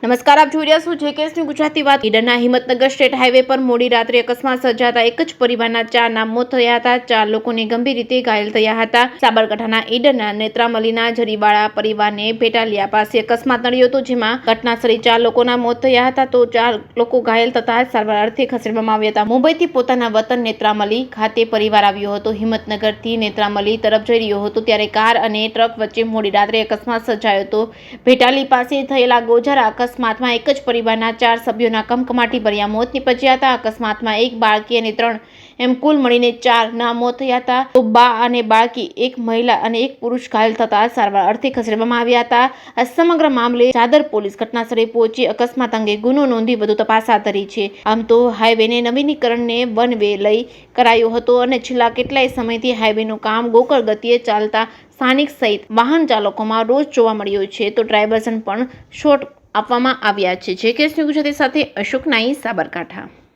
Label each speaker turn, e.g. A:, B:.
A: નમસ્કાર, આપ જોઈ રહ્યા છો જેકેએસની ગુજરાતી વાત। ઈડરના હિંમતનગર સ્ટેટ હાઈવે પર મોડી રાત્રે અકસ્માત સર્જાતા એક જ પરિવારના 4 મોત થયા હતા। 4 લોકોને ગંભીર રીતે ઘાયલ થયા હતા। સાબરકાંઠાના ઈડરના નેત્રામલીના જરીવાળા પરિવારને ભેટાલિયા પાસે અકસ્માત નડ્યો હતો, જેમાં ઘટનાસ્થળે 4 લોકોના મોત થયા હતા તો 4 લોકો ઘાયલ થતા સારવાર અર્થે ખસેડવામાં આવ્યા હતા। મુંબઈથી પોતાના વતન નેત્રામલી ખાતે પરિવાર આવ્યો હતો। હિંમતનગરથી નેત્રામલી તરફ જઈ રહ્યો હતો ત્યારે કાર અને ટ્રક વચ્ચે મોડી રાત્રે અકસ્માત સર્જાયો હતો। ભેટાલી પાસે થયેલા ગોઝારા અકસ્માતમાં એક જ પરિવારના 4 સભ્યોના કમકમાટી ભર્યા મોત નીપજ્યા હતા। અકસ્માતમાં એક બાળકી અને 3 એમ કુલ મળીને 4 મોત થયા હતા તો બા અને બાળકી, એક મહિલા અને એક પુરુષ ઘાયલ થતા સારવાર અર્થે ખસેડવામાં આવ્યા હતા। આ સમગ્ર મામલે ચાદર પોલીસ ઘટનાસ્થળે પહોંચી અકસ્માત અંગે ગુનો નોંધી વધુ તપાસ હાથ ધરી છે। આમ તો હાઈવેને નવીનીકરણને વન વે લઈ કરાયો હતો અને છેલ્લા કેટલાય સમયથી હાઈવેનું કામ ગોકળ ગતિએ ચાલતા સ્થાનિક સહિત વાહન ચાલકોમાં રોજ જોવા મળ્યો છે તો ડ્રાઈવર્સન પણ શોર્ટ આપવામાં આવ્યા છે। જેકેએસની ગુજરાતી સાથે અશોક નાઈ, સાબરકાંઠા।